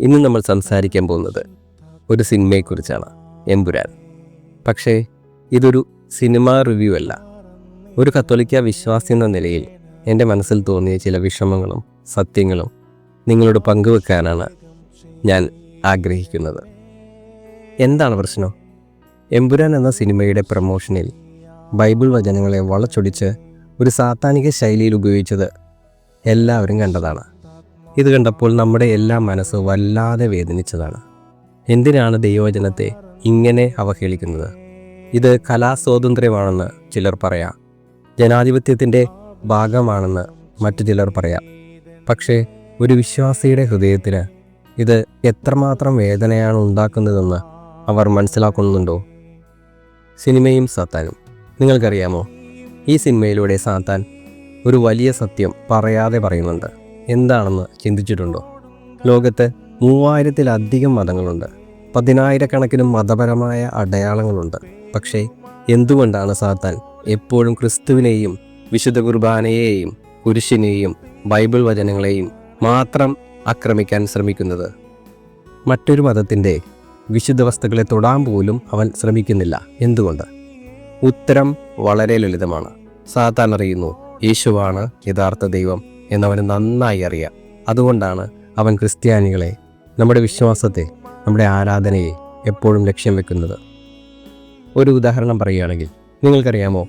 ഇന്ന് നമ്മൾ സംസാരിക്കാൻ പോകുന്നത് ഒരു സിനിമയെക്കുറിച്ചാണ്, എമ്പുരാൻ. പക്ഷേ ഇതൊരു സിനിമ റിവ്യൂ അല്ല. ഒരു കത്തോലിക്ക വിശ്വാസി എന്ന നിലയിൽ എൻ്റെ മനസ്സിൽ തോന്നിയ ചില വിഷമങ്ങളും സത്യങ്ങളും നിങ്ങളോട് പങ്കുവെക്കാനാണ് ഞാൻ ആഗ്രഹിക്കുന്നത്. എന്താണ് പ്രശ്നം? എമ്പുരാൻ എന്ന സിനിമയുടെ പ്രമോഷനിൽ ബൈബിൾ വചനങ്ങളെ വളച്ചൊടിച്ച് ഒരു സാത്താനിക ശൈലിയിൽ ഉപയോഗിച്ചത് എല്ലാവരും കണ്ടതാണ്. ഇത് കണ്ടപ്പോൾ നമ്മുടെ എല്ലാ മനസ്സ് വല്ലാതെ വേദനിച്ചതാണ്. എന്തിനാണ് ദൈവവചനത്തെ ഇങ്ങനെ അവഹേളിക്കുന്നത്? ഇത് കലാസ്വാതന്ത്ര്യമാണെന്ന് ചിലർ പറയാം, ജനാധിപത്യത്തിൻ്റെ ഭാഗമാണെന്ന് മറ്റു ചിലർ പറയാം. പക്ഷേ ഒരു വിശ്വാസിയുടെ ഹൃദയത്തിന് ഇത് എത്രമാത്രം വേദനയാണ് ഉണ്ടാക്കുന്നതെന്ന് അവർ മനസ്സിലാക്കുന്നുണ്ടോ? സിനിമയും സാത്താനും. നിങ്ങൾക്കറിയാമോ, ഈ സിനിമയിലൂടെ സാത്താൻ ഒരു വലിയ സത്യം പറയാതെ പറയുന്നുണ്ട്. എന്താണെന്ന് ചിന്തിച്ചിട്ടുണ്ടോ? ലോകത്ത് 3000-ലധികം മതങ്ങളുണ്ട്, 10,000-കണക്കിന് മതപരമായ അടയാളങ്ങളുണ്ട്. പക്ഷേ എന്തുകൊണ്ടാണ് സാത്താൻ എപ്പോഴും ക്രിസ്തുവിനെയും വിശുദ്ധ കുർബാനയെയും കുരിശിനെയും ബൈബിൾ വചനങ്ങളെയും മാത്രം ആക്രമിക്കാൻ ശ്രമിക്കുന്നത്? മറ്റൊരു മതത്തിൻ്റെ വിശുദ്ധ വസ്തുക്കളെ തൊടാൻ പോലും അവൻ ശ്രമിക്കുന്നില്ല. എന്തുകൊണ്ട്? ഉത്തരം വളരെ ലളിതമാണ്. സാത്താൻ അറിയുന്നു യേശുവാണ് യഥാർത്ഥ ദൈവം എന്നവന് നന്നായി അറിയാം. അതുകൊണ്ടാണ് അവൻ ക്രിസ്ത്യാനികളെ, നമ്മുടെ വിശ്വാസത്തെ, നമ്മുടെ ആരാധനയെ എപ്പോഴും ലക്ഷ്യം വെക്കുന്നത്. ഒരു ഉദാഹരണം പറയുകയാണെങ്കിൽ, നിങ്ങൾക്കറിയാമോ,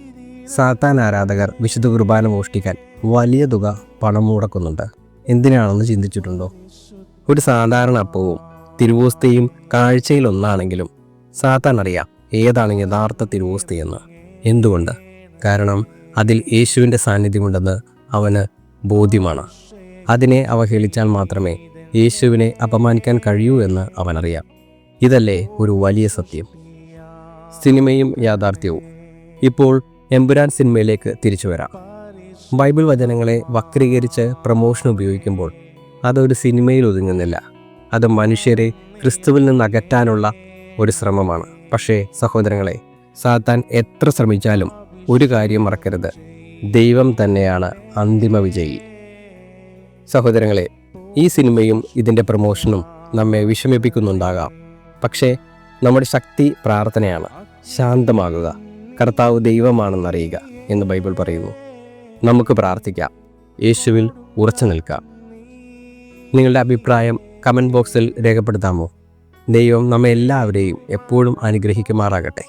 സാത്താൻ ആരാധകർ വിശുദ്ധ കുർബാന മോഷ്ടിക്കാൻ വലിയ തുക പണം മുടക്കുന്നുണ്ട്. എന്തിനാണെന്ന് ചിന്തിച്ചിട്ടുണ്ടോ? ഒരു സാധാരണ അപ്പവും തിരുവോസ്തിയും കാഴ്ചയിലൊന്നാണെങ്കിലും സാത്താൻ അറിയാം ഏതാണ് യഥാർത്ഥ തിരുവോസ്തിയെന്ന്. എന്തുകൊണ്ട്? കാരണം അതിൽ യേശുവിൻ്റെ സാന്നിധ്യമുണ്ടെന്ന് അവന് ബോധ്യമാണ്. അതിനെ അവഹേളിച്ചാൽ മാത്രമേ യേശുവിനെ അപമാനിക്കാൻ കഴിയൂ എന്ന് അവനറിയാം. ഇതല്ലേ ഒരു വലിയ സത്യം? സിനിമയും യാഥാർത്ഥ്യവും. ഇപ്പോൾ എമ്പുരാൻ സിനിമയിലേക്ക് തിരിച്ചു വരാം. ബൈബിൾ വചനങ്ങളെ വക്രീകരിച്ച് പ്രമോഷൻ ഉപയോഗിക്കുമ്പോൾ അതൊരു സിനിമയിൽ ഒതുങ്ങുന്നില്ല. അത് മനുഷ്യരെ ക്രിസ്തുവിൽ നിന്ന് അകറ്റാനുള്ള ഒരു ശ്രമമാണ്. പക്ഷേ സഹോദരങ്ങളെ, സാത്താൻ എത്ര ശ്രമിച്ചാലും ഒരു കാര്യം മറക്കരുത്, ദൈവം തന്നെയാണ് അന്തിമ വിജയി. സഹോദരങ്ങളെ, ഈ സിനിമയും ഇതിൻ്റെ പ്രമോഷനും നമ്മെ വിഷമിപ്പിക്കുന്നുണ്ടാകാം. പക്ഷേ നമ്മുടെ ശക്തി പ്രാർത്ഥനയാണ്. ശാന്തമാകുക, കർത്താവ് ദൈവമാണെന്നറിയുക എന്ന് ബൈബിൾ പറയുന്നു. നമുക്ക് പ്രാർത്ഥിക്കാം, യേശുവിൽ ഉറച്ചു നിൽക്കാം. നിങ്ങളുടെ അഭിപ്രായം കമൻറ്റ് ബോക്സിൽ രേഖപ്പെടുത്താമോ? ദൈവം നമ്മെ എല്ലാവരെയും എപ്പോഴും അനുഗ്രഹിക്കുമാറാകട്ടെ.